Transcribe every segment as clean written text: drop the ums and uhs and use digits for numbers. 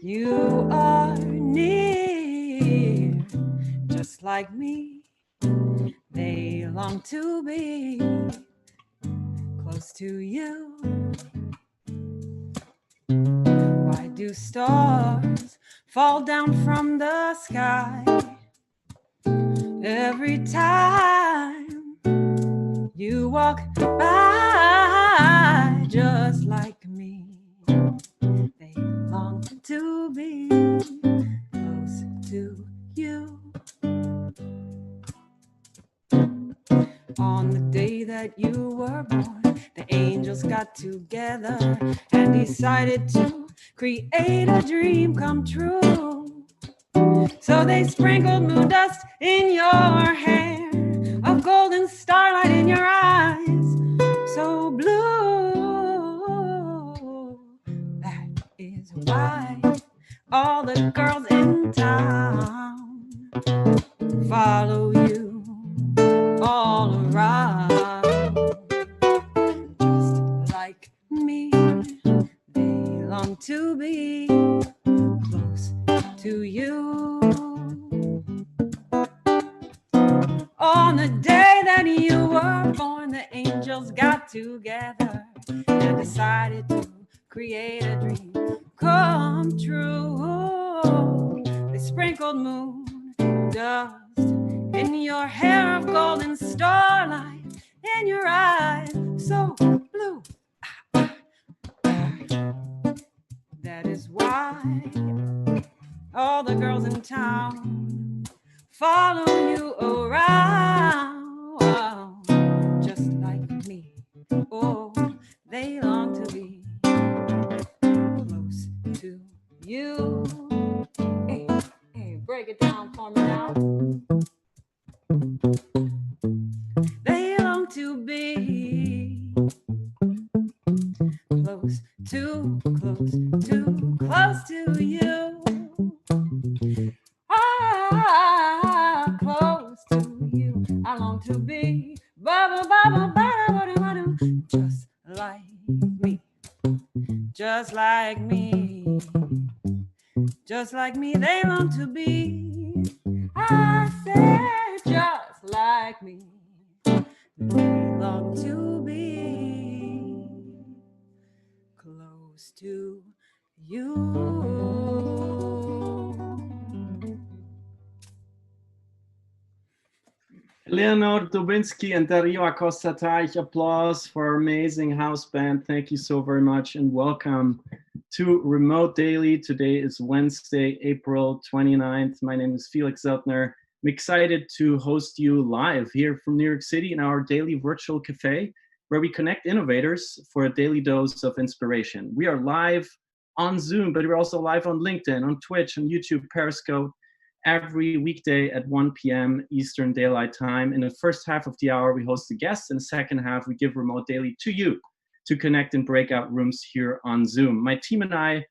You are near, just like me. They long to be close to you. Why do stars fall down from the sky every time you walk by? Just like me, they long to be close to you. On the day that you were born, the angels got together and decided to create a dream come true. So they sprinkled moon dust in your hair, of golden starlight in your eyes, so blue. That is why all the girls in town follow you all around. Just like me, they long to be close to you. On the day that you were born, the angels got together and decided to create a dream come true. They sprinkled moon dust in your hair of golden starlight, in your eyes so blue. That is why all the girls in town follow you around, just like me. Oh, they long to be close to you. Hey, hey, break it down for me now. They long to be close to you. Ah, close to you. I long to be just like me, just like me, just like me. They long to be. I said just like me. They long to be close to you. Leonor Dubinsky and Dario Acosta Taich, applause for our amazing house band. Thank you so very much and welcome to Remote Daily. Today is Wednesday, April 29th. My name is Felix Zeltner. I'm excited to host you live here from New York City in our daily virtual cafe, where we connect innovators for a daily dose of inspiration. We are live on Zoom, but we're also live on LinkedIn, on Twitch, on YouTube, Periscope, every weekday at 1 p.m. Eastern Daylight Time. In the first half of the hour, we host a guest. In the second half, we give Remote Daily to you to connect in breakout rooms here on Zoom. My team and I,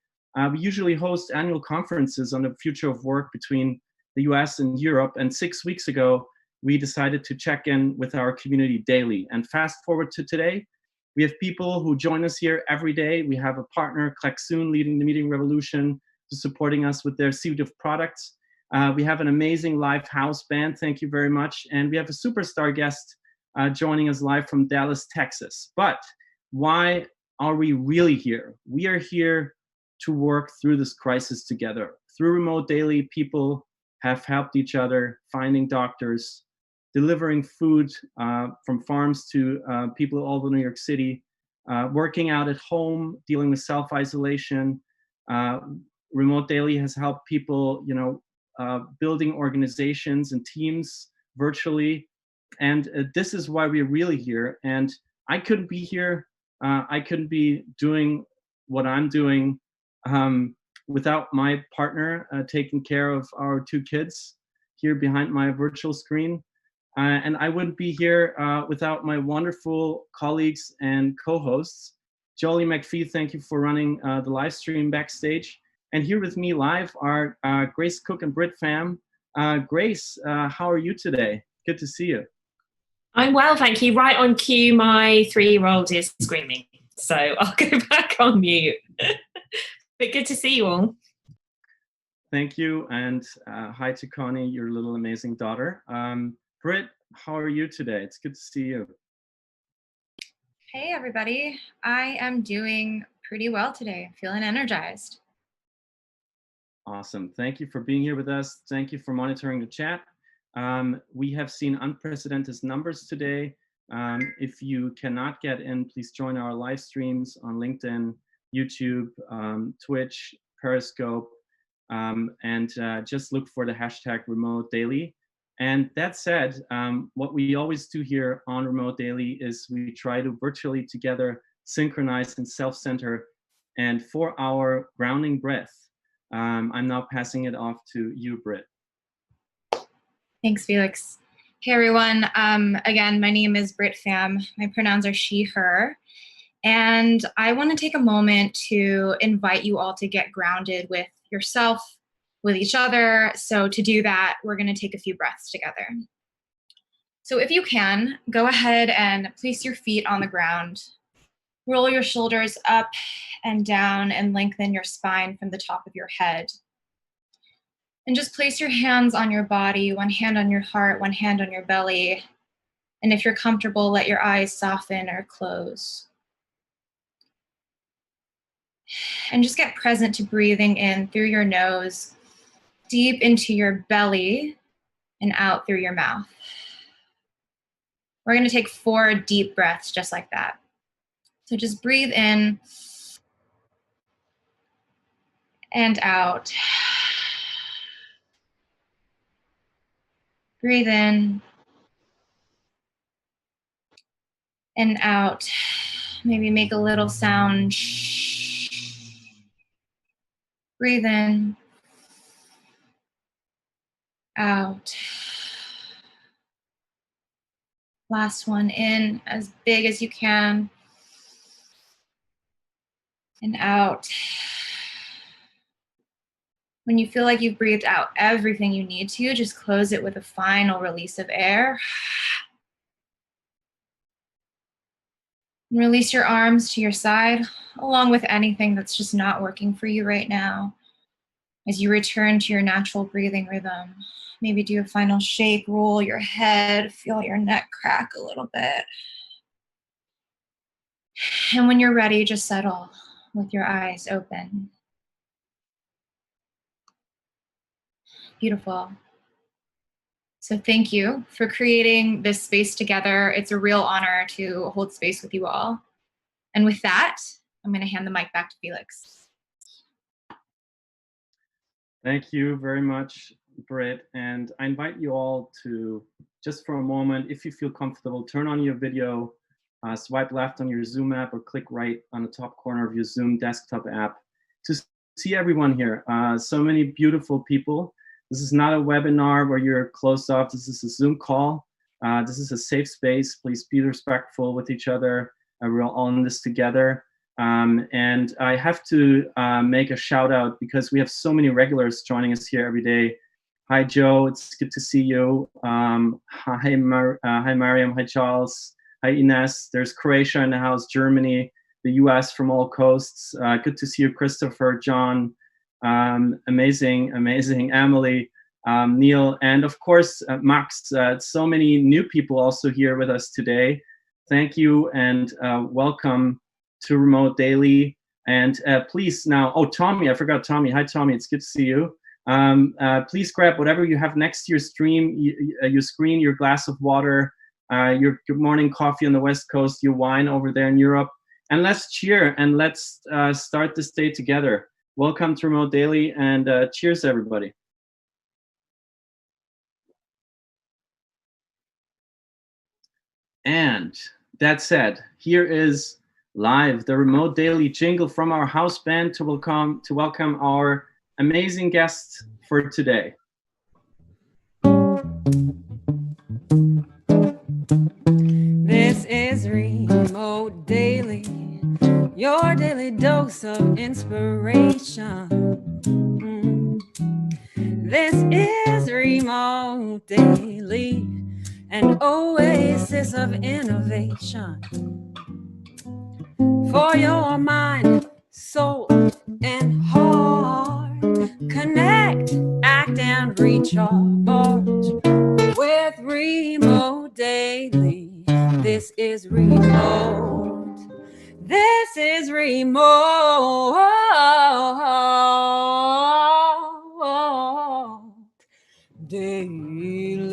we usually host annual conferences on the future of work between the US and Europe. And 6 weeks ago, we decided to check in with our community daily. And fast forward to today, we have people who join us here every day. We have a partner, Klexoon, leading the meeting revolution, supporting us with their suite of products. We have an amazing live house band. Thank you very much. And we have a superstar guest joining us live from Dallas, Texas. But why are we really here? We are here to work through this crisis together. Through Remote Daily, people have helped each other, finding doctors, delivering food from farms to people all over New York City, working out at home, dealing with self-isolation. Remote Daily has helped people, building organizations and teams virtually. And this is why we're really here. And I couldn't be here. I couldn't be doing what I'm doing without my partner taking care of our 2 kids here behind my virtual screen. And I wouldn't be here without my wonderful colleagues and co-hosts. Jolie McPhee, thank you for running the live stream backstage. And here with me live are Grace Cook and Brit Pham. Grace, how are you today? Good to see you. I'm well, thank you. Right on cue, my 3-year-old is screaming. So I'll go back on mute. But good to see you all. Thank you, and hi to Connie, your little amazing daughter. Britt, how are you today? It's good to see you. Hey everybody, I am doing pretty well today. Feeling energized. Awesome. Thank you for being here with us. Thank you for monitoring the chat. We have seen unprecedented numbers today. If you cannot get in, please join our live streams on LinkedIn, YouTube, Twitch, Periscope, and just look for the hashtag Remote Daily. And that said, what we always do here on Remote Daily is we try to virtually together synchronize and self-center. And for our grounding breath, I'm now passing it off to you, Britt. Thanks, Felix. Hey everyone. Again, my name is Britt Pham. My pronouns are she, her. And I want to take a moment to invite you all to get grounded with yourself, with each other. So to do that, we're going to take a few breaths together. So if you can, go ahead and place your feet on the ground. Roll your shoulders up and down and lengthen your spine from the top of your head. And just place your hands on your body, one hand on your heart, one hand on your belly. And if you're comfortable, let your eyes soften or close. And just get present to breathing in through your nose, deep into your belly, and out through your mouth. We're going to take 4 deep breaths just like that. So just breathe in and out. Breathe in and out. Maybe make a little sound. Breathe in, out. Last one, in as big as you can, and out. When you feel like you've breathed out everything you need to, just close it with a final release of air. And release your arms to your side, along with anything that's just not working for you right now. As you return to your natural breathing rhythm, maybe do a final shake, roll your head, feel your neck crack a little bit. And when you're ready, just settle with your eyes open. Beautiful. So thank you for creating this space together. It's a real honor to hold space with you all. And with that, I'm going to hand the mic back to Felix. Thank you very much, Britt. And I invite you all to, just for a moment, if you feel comfortable, turn on your video, swipe left on your Zoom app, or click right on the top corner of your Zoom desktop app to see everyone here. So many beautiful people. This is not a webinar where you're closed off. This is a Zoom call. This is a safe space. Please be respectful with each other. We're all in this together. And I have to make a shout out because we have so many regulars joining us here every day. Hi, Joe. It's good to see you. Hi, Mariam. Hi, Charles. Hi, Ines. There's Croatia in the house, Germany, the US from all coasts. Good to see you, Christopher, John. Amazing, Emily, Neil, and of course, Max. So many new people also here with us today. Thank you and welcome to Remote Daily. And please now, oh, Tommy, I forgot Tommy. Hi, Tommy, it's good to see you. Please grab whatever you have next to your stream, your screen, your glass of water, your good morning coffee on the West Coast, your wine over there in Europe, and let's cheer and let's start this day together. Welcome to Remote Daily, and cheers, everybody. And that said, here is live the Remote Daily jingle from our house band to welcome our amazing guests for today. This is Remote Daily, your daily dose of inspiration. This is Remote Daily, an oasis of innovation for your mind, soul, and heart. Connect and recharge with Remote Daily. This is remote. This is remote daily.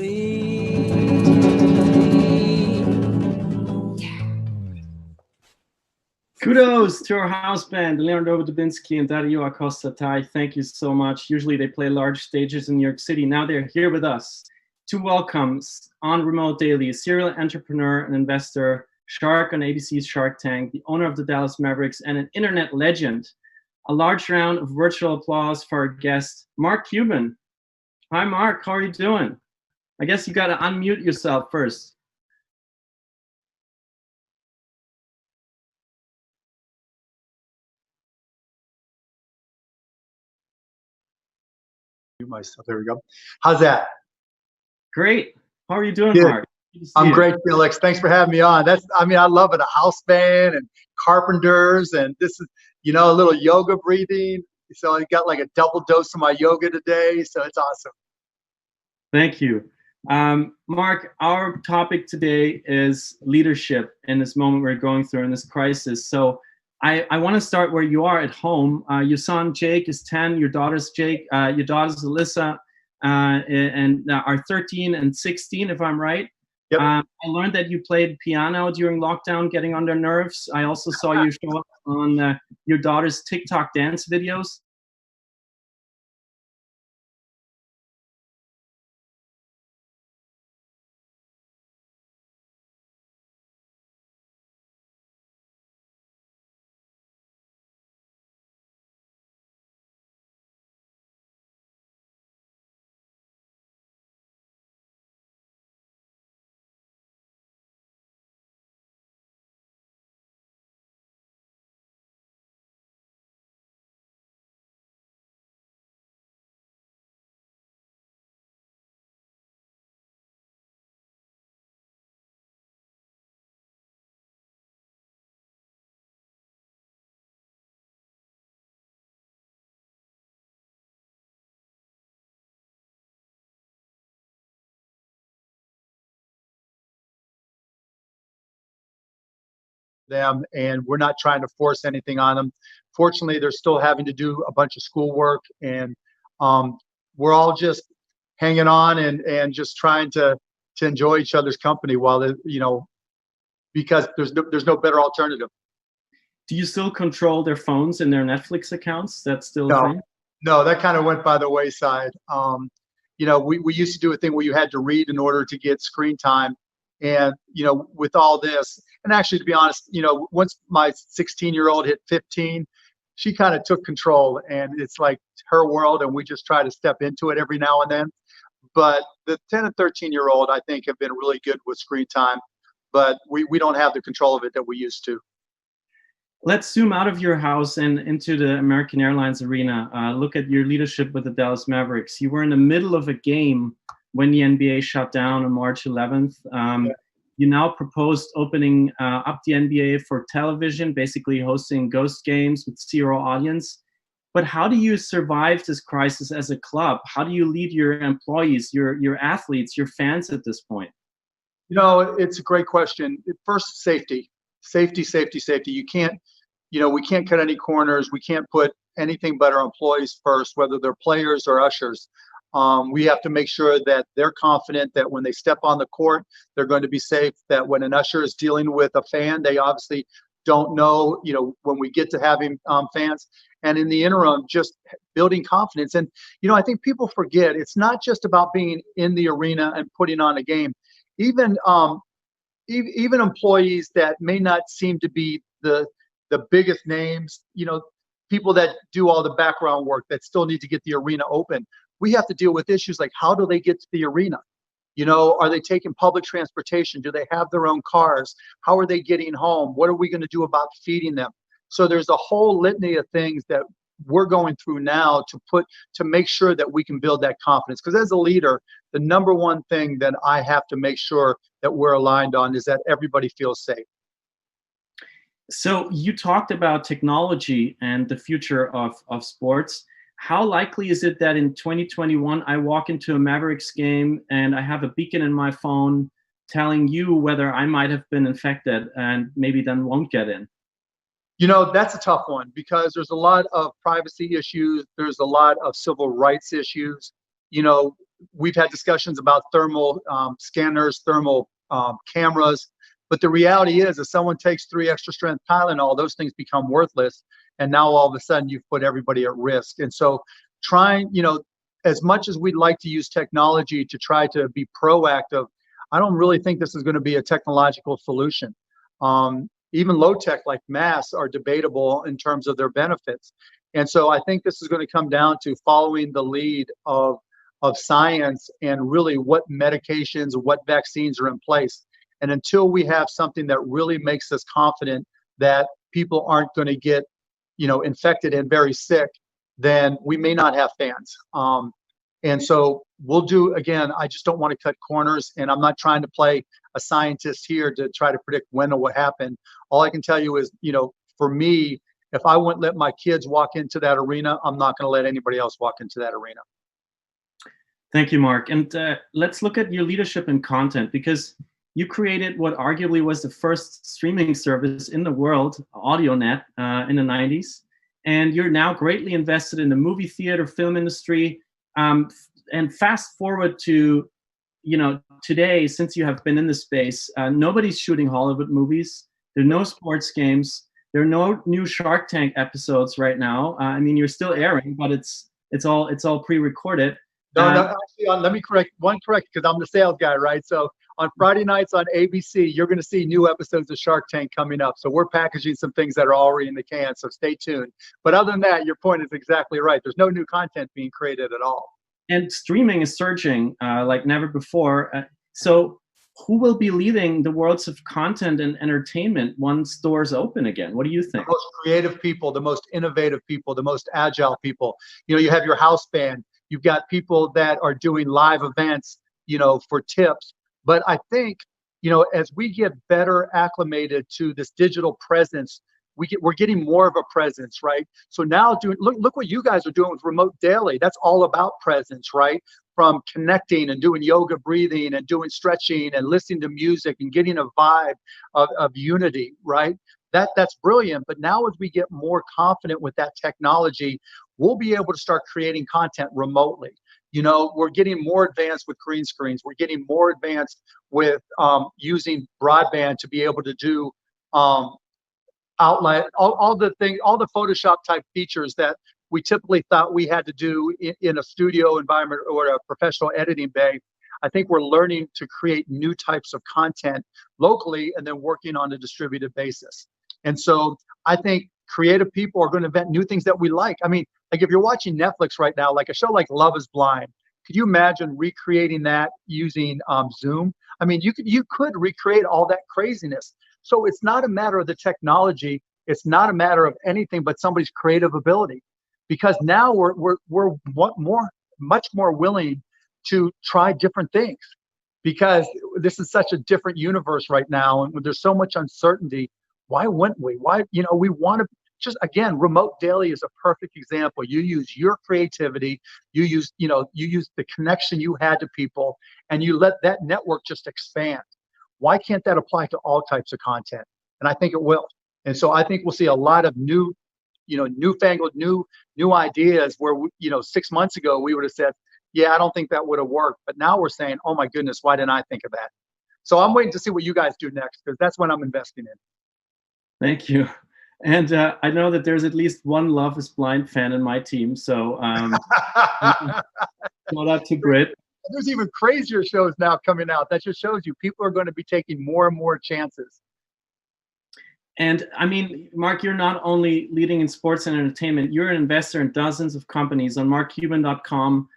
Kudos to our house band, Leonardo Dubinsky and Dario Acosta-Tai. Thank you so much. Usually they play large stages in New York City. Now they're here with us to welcome on Remote Daily, a serial entrepreneur and investor, shark on ABC's Shark Tank, the owner of the Dallas Mavericks, and an internet legend. A large round of virtual applause for our guest, Mark Cuban. Hi, Mark. How are you doing? I guess you got to unmute yourself first. Myself. There we go. How's that? Great. How are you doing, Good. Mark? I'm great, Felix. Thanks for having me on. I love it. A house band and carpenters, and this is, a little yoga breathing. So I got like a double dose of my yoga today. So it's awesome. Thank you. Mark, our topic today is leadership in this moment we're going through in this crisis. So I want to start where you are at home. Your son Jake is 10. Your daughters Alyssa and are 13 and 16, if I'm right. Yep. I learned that you played piano during lockdown, getting on their nerves. I also saw you show up on your daughter's TikTok dance videos. Them, and we're not trying to force anything on them. Fortunately, they're still having to do a bunch of schoolwork, and we're all just hanging on and just trying to enjoy each other's company while because there's no better alternative. Do you still control their phones and their Netflix accounts? That's still a thing? No, that kind of went by the wayside. We used to do a thing where you had to read in order to get screen time. And, with all this, and actually, to be honest, once my 16-year-old hit 15, she kind of took control, and it's like her world, and we just try to step into it every now and then. But the 10 and 13-year-old, I think, have been really good with screen time, but we don't have the control of it that we used to. Let's zoom out of your house and into the American Airlines arena. Look at your leadership with the Dallas Mavericks. You were in the middle of a game when the NBA shut down on March 11th. You now proposed opening up the NBA for television, basically hosting ghost games with zero audience. But how do you survive this crisis as a club? How do you lead your employees, your athletes, your fans at this point? It's a great question. First, safety. You can't, we can't cut any corners. We can't put anything but our employees first, whether they're players or ushers. We have to make sure that they're confident that when they step on the court, they're going to be safe, that when an usher is dealing with a fan, they obviously don't know, when we get to having fans. And in the interim, just building confidence. And, I think people forget, it's not just about being in the arena and putting on a game. Even employees that may not seem to be the biggest names, people that do all the background work that still need to get the arena open. We have to deal with issues like, how do they get to the arena? Are they taking public transportation? Do they have their own cars? How are they getting home? What are we going to do about feeding them? So there's a whole litany of things that we're going through now to make sure that we can build that confidence. Because as a leader, the number one thing that I have to make sure that we're aligned on is that everybody feels safe. So you talked about technology and the future of sports. how likely is it that in 2021 I walk into a Mavericks game and I have a beacon in my phone telling you whether I might have been infected and maybe then won't get in? You know, that's a tough one because there's a lot of privacy issues. There's a lot of civil rights issues. You know, we've had discussions about thermal scanners, thermal cameras. But the reality is, if someone takes 3 extra strength Tylenol, those things become worthless. And now all of a sudden you've put everybody at risk. And so trying, you know, as much as we'd like to use technology to try to be proactive, I don't really think this is going to be a technological solution. Even low tech like masks are debatable in terms of their benefits. And so I think this is going to come down to following the lead of science and really what medications, what vaccines are in place. And until we have something that really makes us confident that people aren't going to get, you know, infected and very sick, then we may not have fans. And so we'll do, again, I just don't want to cut corners, and I'm not trying to play a scientist here to try to predict when or what happened. All I can tell you is, you know, for me, if I wouldn't let my kids walk into that arena, I'm not going to let anybody else walk into that arena. Thank you, Mark. And let's look at your leadership in content, because you created what arguably was the first streaming service in the world, AudioNet, in the 90s. And you're now greatly invested in the movie theater, film industry. And fast forward to, you know, today, since you have been in the space, nobody's shooting Hollywood movies. There are no sports games. There are no new Shark Tank episodes right now. I mean, you're still airing, but it's all pre-recorded. No, actually, let me correct because I'm the sales guy, right? So on Friday nights on ABC, you're going to see new episodes of Shark Tank coming up. So we're packaging some things that are already in the can, so stay tuned. But other than that, your point is exactly right. There's no new content being created at all. And streaming is surging like never before. So who will be leading the worlds of content and entertainment once doors open again? What do you think? The most creative people, the most innovative people, the most agile people. You know, you have your house band. You've got people that are doing live events, you know, for tips. But I think, you know, as we get better acclimated to this digital presence, we're getting more of a presence, right? So now look what you guys are doing with Remote Daily. That's all about presence, right? From connecting and doing yoga breathing and doing stretching and listening to music and getting a vibe of unity, right? That's brilliant. But now as we get more confident with that technology, we'll be able to start creating content remotely. You know, we're getting more advanced with green screens. We're getting more advanced with using broadband to be able to do outlet, all the Photoshop type features that we typically thought we had to do in a studio environment or a professional editing bay. I think we're learning to create new types of content locally and then working on a distributed basis. And so I think creative people are going to invent new things that we like. I mean, like if you're watching Netflix right now, like a show like Love is Blind, could you imagine recreating that using Zoom? I mean, you could recreate all that craziness. So it's not a matter of the technology. It's not a matter of anything but somebody's creative ability, because now we're much more willing to try different things, because this is such a different universe right now, and there's so much uncertainty. Why wouldn't we? Why, you know, we want to just, again, Remote Daily is a perfect example. You use your creativity, you use the connection you had to people, and you let that network just expand. Why can't that apply to all types of content? And I think it will. And so I think we'll see a lot of newfangled, new ideas where, 6 months ago, we would have said, yeah, I don't think that would have worked. But now we're saying, oh my goodness, why didn't I think of that? So I'm waiting to see what you guys do next, because that's what I'm investing in. Thank you. And I know that there's at least one Love is Blind fan in my team. So shout out to Brit. There's even crazier shows now coming out. That just shows you people are going to be taking more and more chances. And I mean, Mark, you're not only leading in sports and entertainment, you're an investor in dozens of companies on markcuban.com.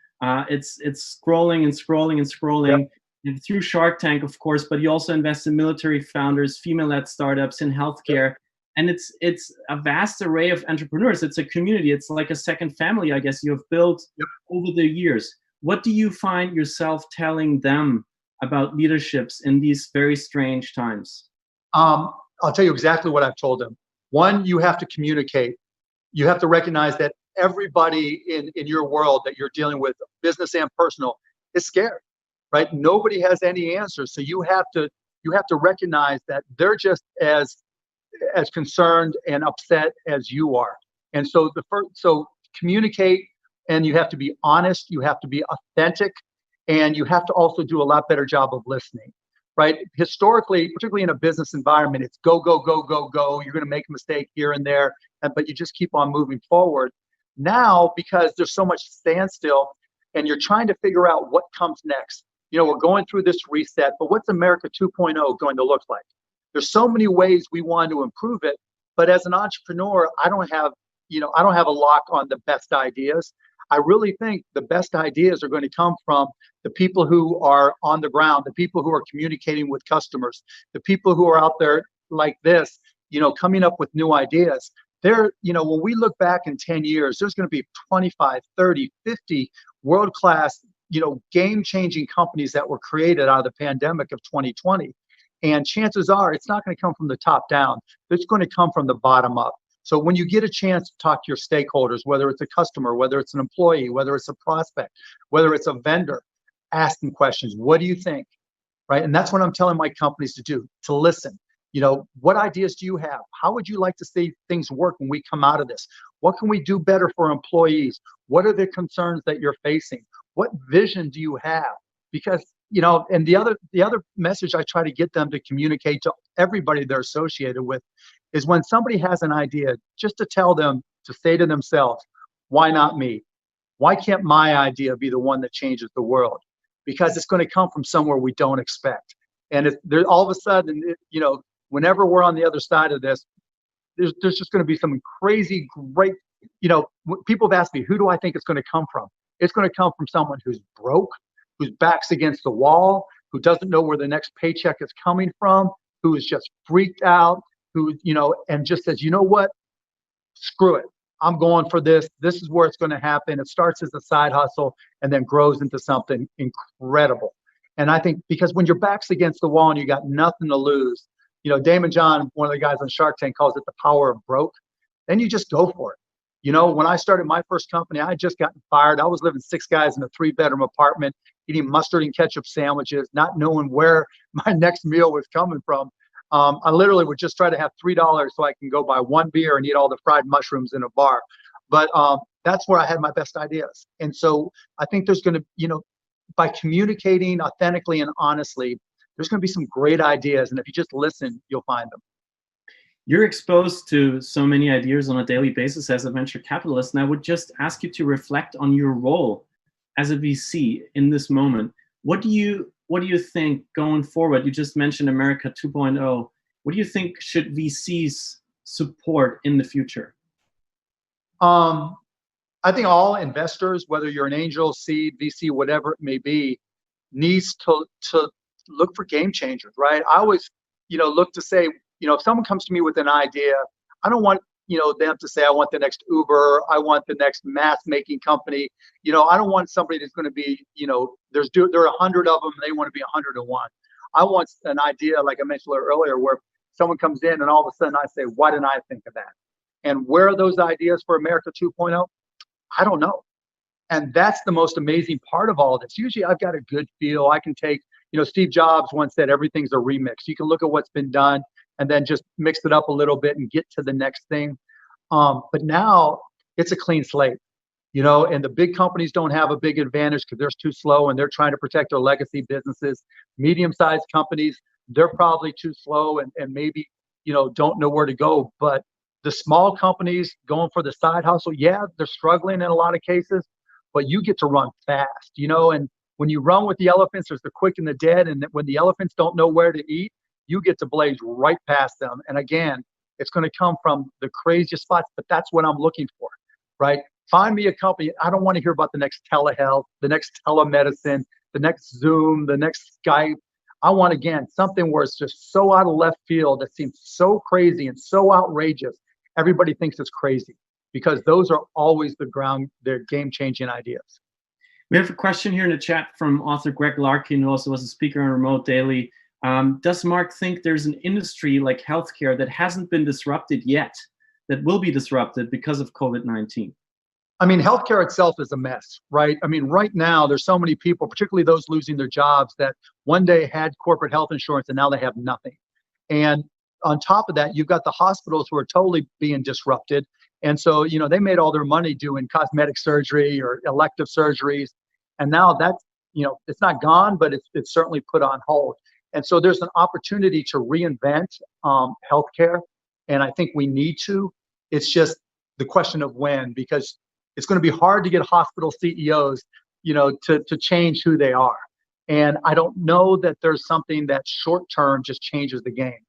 It's scrolling and scrolling and scrolling. Yep. Through Shark Tank, of course, but you also invest in military founders, female-led startups, in healthcare. Yep. And it's a vast array of entrepreneurs. It's a community. It's like a second family, I guess, you have built over the years. What do you find yourself telling them about leaderships in these very strange times? I'll tell you exactly what I've told them. One, you have to communicate. You have to recognize that everybody in your world that you're dealing with, business and personal, is scared, right? Nobody has any answers. So you have to recognize that they're just as concerned and upset as you are. And so so communicate, and you have to be honest, you have to be authentic, and you have to also do a lot better job of listening, right? Historically, particularly in a business environment, it's go, go, go, go, go. You're going to make a mistake here and there, but you just keep on moving forward. Now, because there's so much standstill and you're trying to figure out what comes next, we're going through this reset, but what's America 2.0 going to look like? There's so many ways we want to improve it, but as an entrepreneur, I don't have a lock on the best ideas. I really think the best ideas are going to come from the people who are on the ground, the people who are communicating with customers, the people who are out there like this, coming up with new ideas. When we look back in 10 years, there's going to be 25, 30, 50 world-class, game-changing companies that were created out of the pandemic of 2020. And chances are it's not going to come from the top down. It's going to come from the bottom up. So when you get a chance to talk to your stakeholders, whether it's a customer, whether it's an employee, whether it's a prospect, whether it's a vendor, ask them questions. What do you think? Right? And that's what I'm telling my companies to do, to listen. What ideas do you have? How would you like to see things work when we come out of this? What can we do better for employees? What are the concerns that you're facing? What vision do you have? Because, and the other message I try to get them to communicate to everybody they're associated with is when somebody has an idea, just to tell them, to say to themselves, why not me? Why can't my idea be the one that changes the world? Because it's going to come from somewhere we don't expect. And all of a sudden, whenever we're on the other side of this, there's just going to be some crazy, great, people have asked me, who do I think it's going to come from? It's going to come from someone who's broke, whose back's against the wall, who doesn't know where the next paycheck is coming from, who is just freaked out, who, and just says, you know what, screw it. I'm going for this. This is where it's going to happen. It starts as a side hustle and then grows into something incredible. And I think because when your back's against the wall and you got nothing to lose, Damon John, one of the guys on Shark Tank, calls it the power of broke. Then you just go for it. When I started my first company, I had just gotten fired. I was living 6 guys in a 3-bedroom apartment, eating mustard and ketchup sandwiches, not knowing where my next meal was coming from. I literally would just try to have $3 so I can go buy 1 beer and eat all the fried mushrooms in a bar. But that's where I had my best ideas. And so I think there's going to, by communicating authentically and honestly, there's going to be some great ideas. And if you just listen, you'll find them. You're exposed to so many ideas on a daily basis as a venture capitalist, and I would just ask you to reflect on your role as a VC in this moment. What do you think going forward? You just mentioned America 2.0. What do you think should VCs support in the future? I think all investors, whether you're an angel, seed, VC, whatever it may be, needs to look for game changers, right? I always, look to say, if someone comes to me with an idea, I don't want, them to say, I want the next Uber, I want the next mask making company. I don't want somebody that's going to be, there are 100 of them, and they want to be 101. I want an idea, like I mentioned earlier, where someone comes in and all of a sudden I say, why didn't I think of that? And where are those ideas for America 2.0? I don't know. And that's the most amazing part of all of this. Usually I've got a good feel. I can take, Steve Jobs once said, everything's a remix. You can look at what's been done and then just mix it up a little bit and get to the next thing. But now it's a clean slate, and the big companies don't have a big advantage because they're too slow and they're trying to protect their legacy businesses. Medium-sized companies, they're probably too slow and maybe, don't know where to go. But the small companies going for the side hustle, yeah, they're struggling in a lot of cases, but you get to run fast, and when you run with the elephants, there's the quick and the dead. And when the elephants don't know where to eat, you get to blaze right past them. And again, it's going to come from the craziest spots, but that's what I'm looking for, right? Find me a company. I don't want to hear about the next telehealth, the next telemedicine, the next Zoom, the next Skype. I want, again, something where it's just so out of left field that seems so crazy and so outrageous. Everybody thinks it's crazy, because those are always they're game-changing ideas. We have a question here in the chat from author Greg Larkin, who also was a speaker on Remote Daily. Does Mark think there's an industry like healthcare that hasn't been disrupted yet, that will be disrupted because of COVID-19? I mean, healthcare itself is a mess, right? I mean, right now, there's so many people, particularly those losing their jobs, that one day had corporate health insurance and now they have nothing. And on top of that, you've got the hospitals who are totally being disrupted. And so, they made all their money doing cosmetic surgery or elective surgeries. And now that's, it's not gone, but it's certainly put on hold. And so there's an opportunity to reinvent healthcare. And I think we need to. It's just the question of when, because it's going to be hard to get hospital CEOs, to change who they are. And I don't know that there's something that short term just changes the game.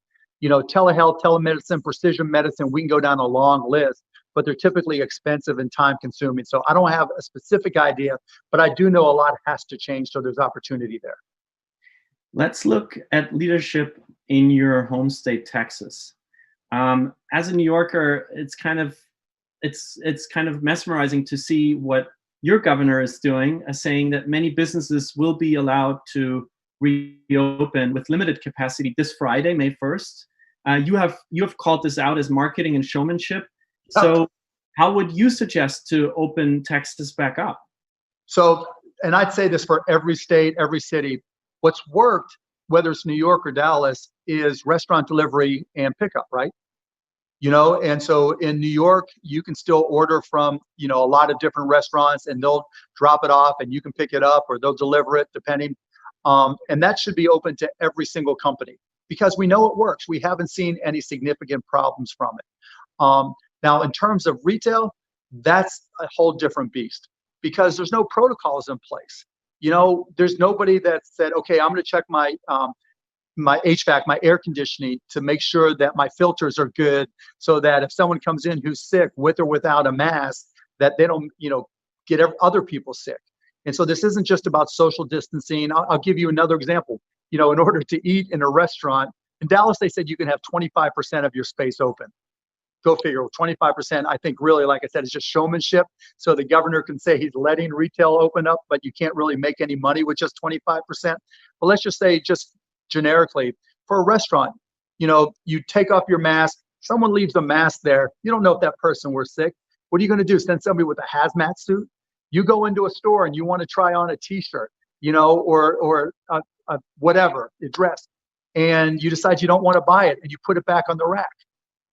Telehealth, telemedicine, precision medicine, we can go down a long list, but they're typically expensive and time consuming. So I don't have a specific idea, but I do know a lot has to change. So there's opportunity there. Let's look at leadership in your home state, Texas. As a New Yorker, it's kind of mesmerizing to see what your governor is doing, saying that many businesses will be allowed to reopen with limited capacity this Friday, May 1st. You have called this out as marketing and showmanship. So how would you suggest to open Texas back up? So, and I'd say this for every state, every city, what's worked, whether it's New York or Dallas, is restaurant delivery and pickup, right? And so in New York, you can still order from, a lot of different restaurants and they'll drop it off and you can pick it up or they'll deliver it depending. And that should be open to every single company because we know it works. We haven't seen any significant problems from it. Now, in terms of retail, that's a whole different beast because there's no protocols in place. There's nobody that said, okay, I'm going to check my HVAC, my air conditioning to make sure that my filters are good so that if someone comes in who's sick with or without a mask, that they don't, get other people sick. And so this isn't just about social distancing. I'll give you another example. In order to eat in a restaurant, in Dallas, they said you can have 25% of your space open. Go figure, 25%, I think really, like I said, is just showmanship. So the governor can say he's letting retail open up, but you can't really make any money with just 25%. But let's just say just generically, for a restaurant, you take off your mask, someone leaves a mask there, you don't know if that person were sick. What are you going to do? Send somebody with a hazmat suit? You go into a store and you want to try on a t-shirt, or whatever, a dress, and you decide you don't want to buy it and you put it back on the rack.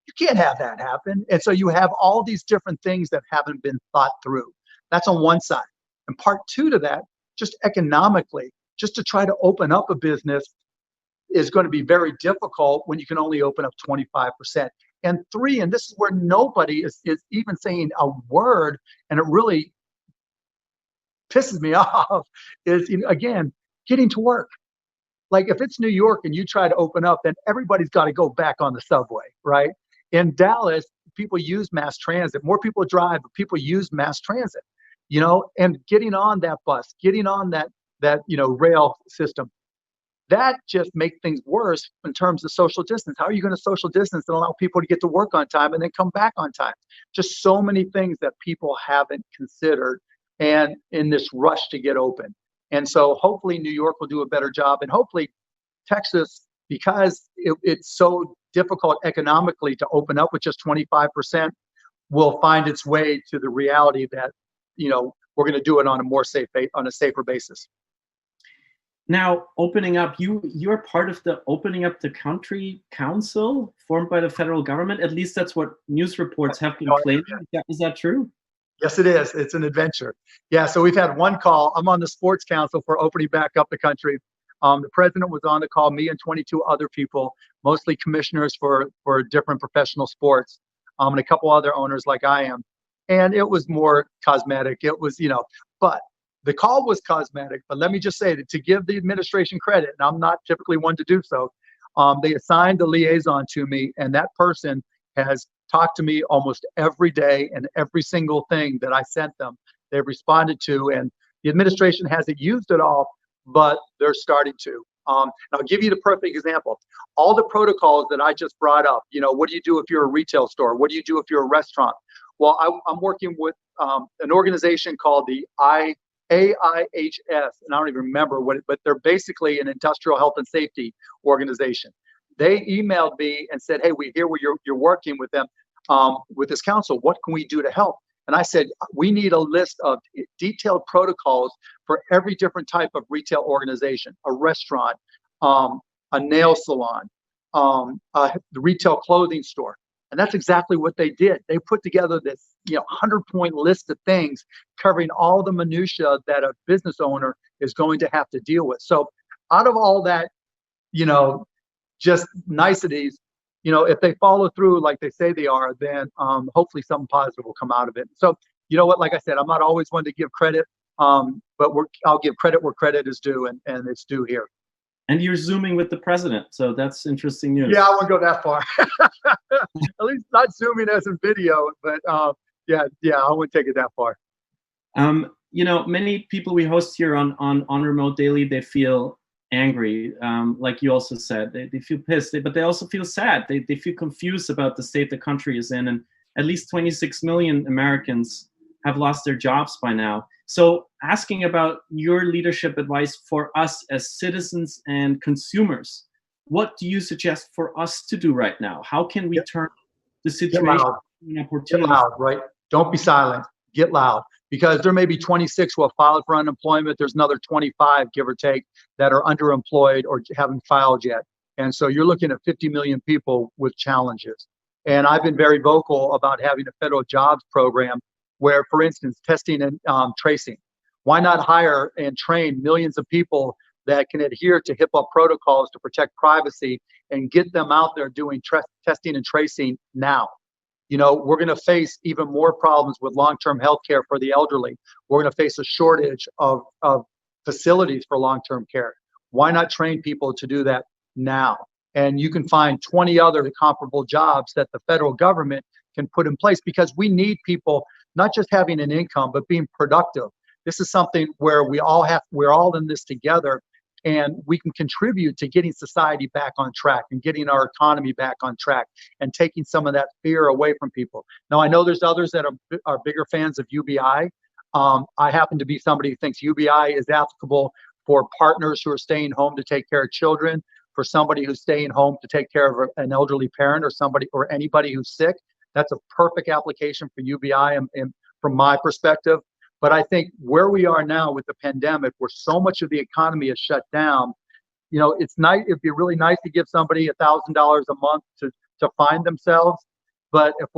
You can't have that happen. And so you have all these different things that haven't been thought through. That's on one side. And part two to that, just economically, just to try to open up a business is going to be very difficult when you can only open up 25%. And three, and this is where nobody is even saying a word, and it really pisses me off, is, again, getting to work. Like if it's New York and you try to open up, then everybody's got to go back on the subway, right? In Dallas, people use mass transit. More people drive, but people use mass transit, and getting on that bus, getting on that rail system. That just makes things worse in terms of social distance. How are you going to social distance and allow people to get to work on time and then come back on time? Just so many things that people haven't considered and in this rush to get open. And so hopefully New York will do a better job, and hopefully Texas, because it's so difficult economically to open up with just 25%, will find its way to the reality that, we're going to do it on a safer basis. Now, opening up, you're part of the Opening Up the Country Council formed by the federal government. At least that's what news reports have been claiming. Is that true? Yes, it is. It's an adventure. Yeah, so we've had one call. I'm on the Sports Council for Opening Back Up the Country. The president was on the call, me and 22 other people, mostly commissioners for different professional sports, and a couple other owners like I am. And it was more cosmetic. It was, but the call was cosmetic. But let me just say that to give the administration credit, and I'm not typically one to do so, they assigned a liaison to me, and that person has talked to me almost every day, and every single thing that I sent them, they've responded to. And the administration hasn't used it all, but they're starting to. And I'll give you the perfect example. All the protocols that I just brought up, what do you do if you're a retail store? What do you do if you're a restaurant? Well, I'm working with an organization called the AIHS, and I don't even remember but they're basically an industrial health and safety organization. They emailed me and said, hey, we hear where you're working with them, with this council. What can we do to help? And I said, we need a list of detailed protocols for every different type of retail organization, a restaurant, a nail salon, the retail clothing store. And that's exactly what they did. They put together this, 100-point list of things covering all the minutia that a business owner is going to have to deal with. So out of all that, just niceties, if they follow through like they say they are, then hopefully something positive will come out of it. So, you know what, like I said, I'm not always one to give credit, but I'll give credit where credit is due, and it's due here. And you're Zooming with the president, so that's interesting news. Yeah, I won't go that far. At least not Zooming as in video, but yeah, I wouldn't take it that far. Many people we host here on Remote Daily, they feel angry, like you also said. They feel pissed, but they also feel sad. They feel confused about the state the country is in, and at least 26 million Americans have lost their jobs by now. So asking about your leadership advice for us as citizens and consumers, what do you suggest for us to do right now? How can we turn the situation into an opportunity? Get loud, right? Don't be silent. Get loud. Because there may be 26 who have filed for unemployment. There's another 25, give or take, that are underemployed or haven't filed yet. And so you're looking at 50 million people with challenges. And I've been very vocal about having a federal jobs program where, for instance, testing and tracing. Why not hire and train millions of people that can adhere to HIPAA protocols to protect privacy and get them out there doing testing and tracing now? We're going to face even more problems with long-term health care for the elderly. We're going to face a shortage of facilities for long-term care. Why not train people to do that now? And you can find 20 other comparable jobs that the federal government can put in place, because we need people not just having an income, but being productive. This is something where we're all in this together, and we can contribute to getting society back on track and getting our economy back on track and taking some of that fear away from people. Now, I know there's others that are bigger fans of UBI. I happen to be somebody who thinks UBI is applicable for partners who are staying home to take care of children, for somebody who's staying home to take care of an elderly parent, or anybody who's sick. That's a perfect application for UBI and from my perspective. But I think where we are now with the pandemic, where so much of the economy is shut down, it's nice. It'd be really nice to give somebody $1,000 a month to find themselves. But if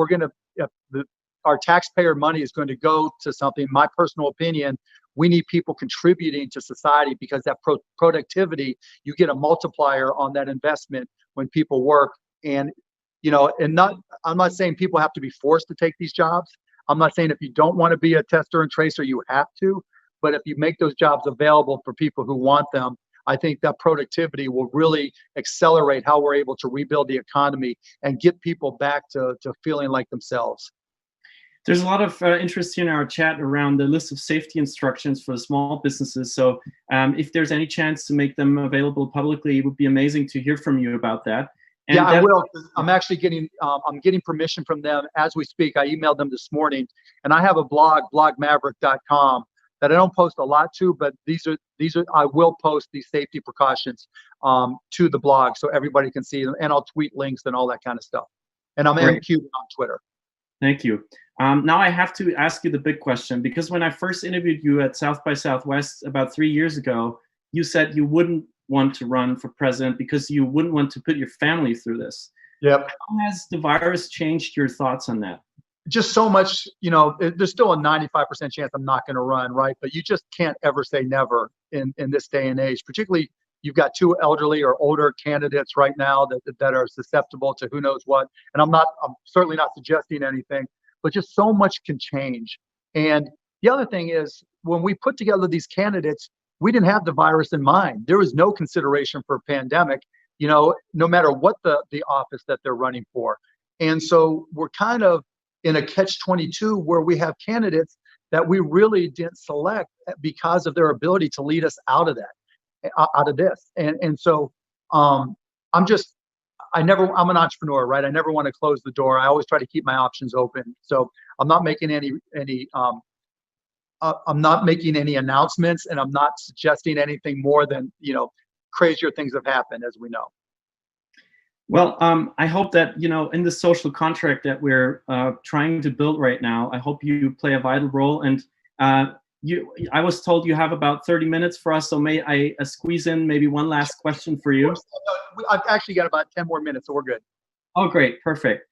our taxpayer money is going to go to something, my personal opinion, we need people contributing to society, because that productivity, you get a multiplier on that investment when people work. And I'm not saying people have to be forced to take these jobs. I'm not saying if you don't want to be a tester and tracer, you have to, but if you make those jobs available for people who want them, I think that productivity will really accelerate how we're able to rebuild the economy and get people back to feeling like themselves. There's a lot of interest here in our chat around the list of safety instructions for small businesses. So if there's any chance to make them available publicly, it would be amazing to hear from you about that. And yeah, I will. I'm actually getting permission from them as we speak. I emailed them this morning, and I have a blog, blogmaverick.com, that I don't post a lot to, but these are I will post these safety precautions to the blog so everybody can see them, and I'll tweet links and all that kind of stuff. And I'm AM Cuban on Twitter. Thank you. Now I have to ask you the big question, because when I first interviewed you at South by Southwest about 3 years ago, you said you wouldn't want to run for president because you wouldn't want to put your family through this. Yep. How has the virus changed your thoughts on that? Just so much, there's still a 95% chance I'm not going to run, right? But you just can't ever say never in this day and age. Particularly, you've got two elderly or older candidates right now that are susceptible to who knows what. And I'm certainly not suggesting anything, but just so much can change. And the other thing is, when we put together these candidates, we didn't have the virus in mind. There was no consideration for a pandemic, no matter what the office that they're running for. And so we're kind of in a catch-22 where we have candidates that we really didn't select because of their ability to lead us out of this. And so I'm an entrepreneur, right? I never want to close the door. I always try to keep my options open. So I'm not making any announcements, and I'm not suggesting anything more than, crazier things have happened, as we know. Well, I hope that, in the social contract that we're trying to build right now, I hope you play a vital role. And I was told you have about 30 minutes for us, so may I squeeze in maybe one last question for you? I've actually got about 10 more minutes, so we're good. Oh, great, perfect.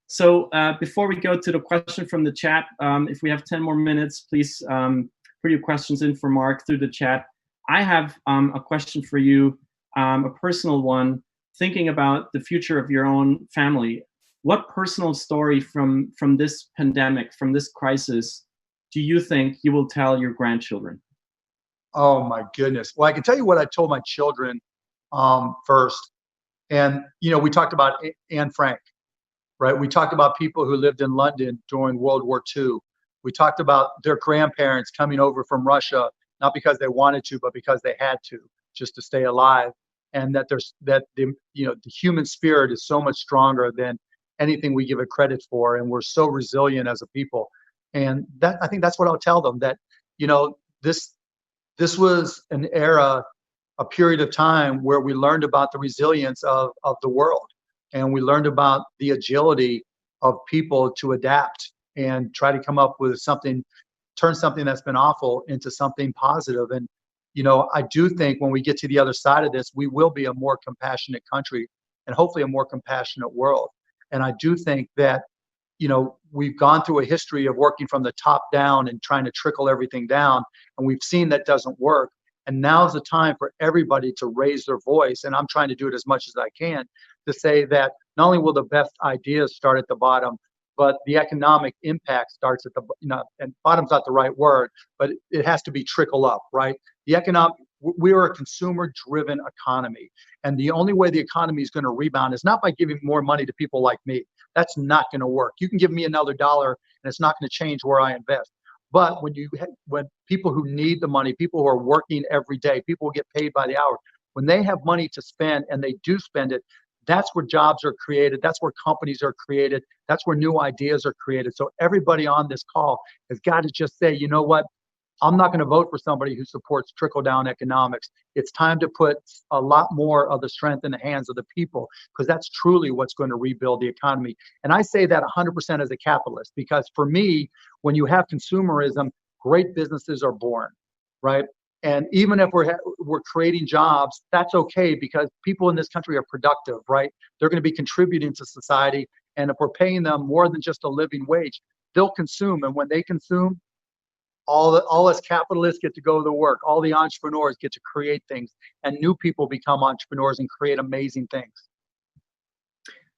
So before we go to the question from the chat, if we have 10 more minutes, please put your questions in for Mark through the chat. I have a question for you, a personal one. Thinking about the future of your own family, what personal story from this pandemic, from this crisis, do you think you will tell your grandchildren? Oh my goodness. Well, I can tell you what I told my children first. And, we talked about Anne Frank, right? We talked about people who lived in London during World War II. We talked about their grandparents coming over from Russia, not because they wanted to, but because they had to, just to stay alive. And that the human spirit is so much stronger than anything we give it credit for. And we're so resilient as a people. And I think that's what I'll tell them, that, this was an era, a period of time where we learned about the resilience of the world. And we learned about the agility of people to adapt and try to come up with turn something that's been awful into something positive. And, I do think when we get to the other side of this, we will be a more compassionate country and hopefully a more compassionate world. And I do think that, we've gone through a history of working from the top down and trying to trickle everything down. And we've seen that doesn't work. And now's the time for everybody to raise their voice. And I'm trying to do it as much as I can to say that not only will the best ideas start at the bottom, but the economic impact starts at and bottom's not the right word, but it has to be trickle up, right? We are a consumer-driven economy. And the only way the economy is going to rebound is not by giving more money to people like me. That's not going to work. You can give me another dollar and it's not going to change where I invest. But when people who need the money, people who are working every day, people who get paid by the hour, when they have money to spend and they do spend it, that's where jobs are created. That's where companies are created. That's where new ideas are created. So everybody on this call has got to just say, you know what? I'm not going to vote for somebody who supports trickle-down economics. It's time to put a lot more of the strength in the hands of the people, because that's truly what's going to rebuild the economy. And I say that 100% as a capitalist, because for me, when you have consumerism, great businesses are born, right? And even if we're creating jobs, that's okay, because people in this country are productive, right? They're going to be contributing to society. And if we're paying them more than just a living wage, they'll consume. And when they consume, all us capitalists get to go to work. All the entrepreneurs get to create things, and new people become entrepreneurs and create amazing things.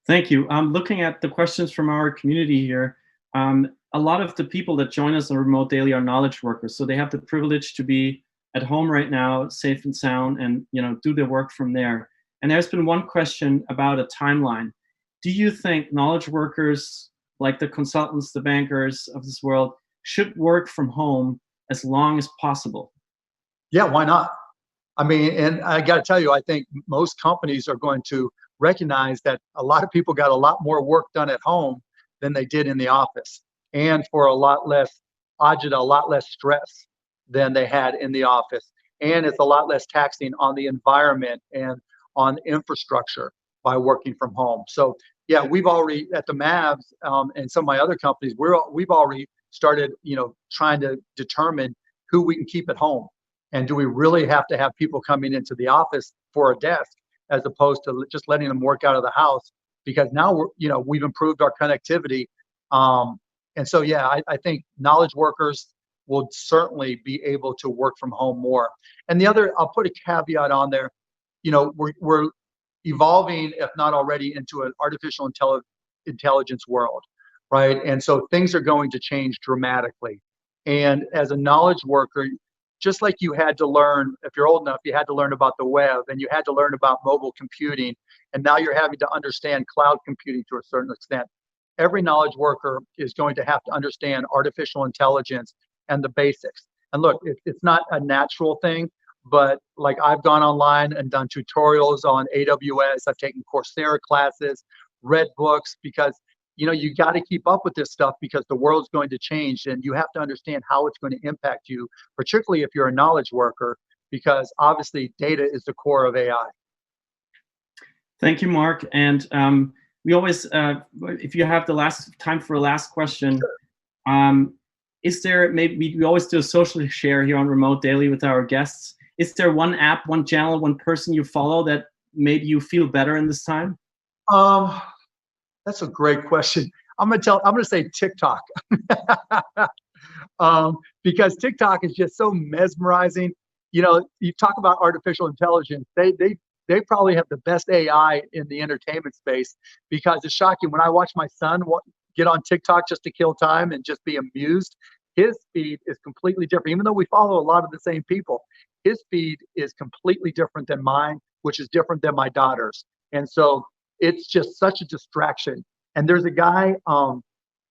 Thank you. Looking at the questions from our community here, a lot of the people that join us on Remote Daily are knowledge workers. So they have the privilege to be at home right now, safe and sound, and do their work from there. And there's been one question about a timeline. Do you think knowledge workers, like the consultants, the bankers of this world, should work from home as long as possible? Yeah, why not? I mean, and I got to tell you, I think most companies are going to recognize that a lot of people got a lot more work done at home than they did in the office, and for a lot less stress than they had in the office. And it's a lot less taxing on the environment and on infrastructure by working from home. So yeah, we've already at the Mavs and some of my other companies, we've already started, trying to determine who we can keep at home. And do we really have to have people coming into the office for a desk, as opposed to just letting them work out of the house? Because now we've improved our connectivity. And so, yeah, I think knowledge workers will certainly be able to work from home more. And the other, I'll put a caveat on there, we're evolving, if not already, into an artificial intelligence world. Right. And so things are going to change dramatically. And as a knowledge worker, just like you had to learn, if you're old enough, you had to learn about the web, and you had to learn about mobile computing. And now you're having to understand cloud computing to a certain extent. Every knowledge worker is going to have to understand artificial intelligence and the basics. And look, it's not a natural thing, but like I've gone online and done tutorials on AWS. I've taken Coursera classes, read books, because you got to keep up with this stuff, because the world's going to change, and you have to understand how it's going to impact you, particularly if you're a knowledge worker, because obviously data is the core of AI. Thank you, Mark. And we always, if you have the last time for a last question, is there, maybe we always do a social share here on Remote Daily with our guests. Is there one app, one channel, one person you follow that made you feel better in this time? That's a great question. I'm gonna say TikTok. Because TikTok is just so mesmerizing. You know, you talk about artificial intelligence. They probably have the best AI in the entertainment space, because it's shocking when I watch my son get on TikTok just to kill time and just be amused. His feed is completely different. Even though we follow a lot of the same people, his feed is completely different than mine, which is different than my daughter's. And so it's just such a distraction. And there's a guy,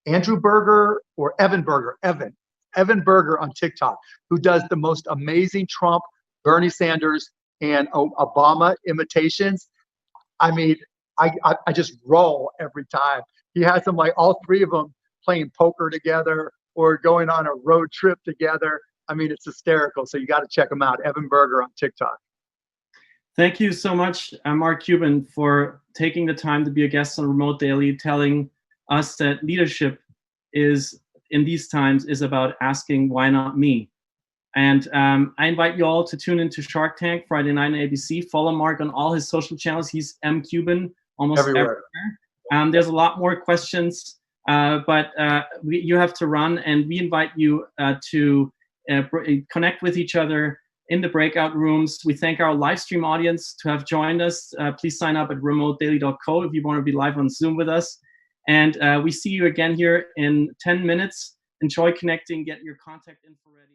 Andrew Berger or Evan Berger, Evan Berger on TikTok, who does the most amazing Trump, Bernie Sanders, and Obama imitations. I mean, I just roll every time. He has them, like all three of them playing poker together or going on a road trip together. I mean, it's hysterical. So you got to check him out, Evan Berger on TikTok. Thank you so much, Mark Cuban, for taking the time to be a guest on Remote Daily, telling us that leadership is, in these times, is about asking, why not me? And I invite you all to tune into Shark Tank Friday night on ABC. Follow Mark on all his social channels. He's M Cuban almost everywhere. There's a lot more questions, but you have to run, and we invite you to connect with each other in the breakout rooms. We thank our live stream audience to have joined us. Please sign up at remotedaily.co if you want to be live on Zoom with us. And we see you again here in 10 minutes. Enjoy connecting, get your contact info ready.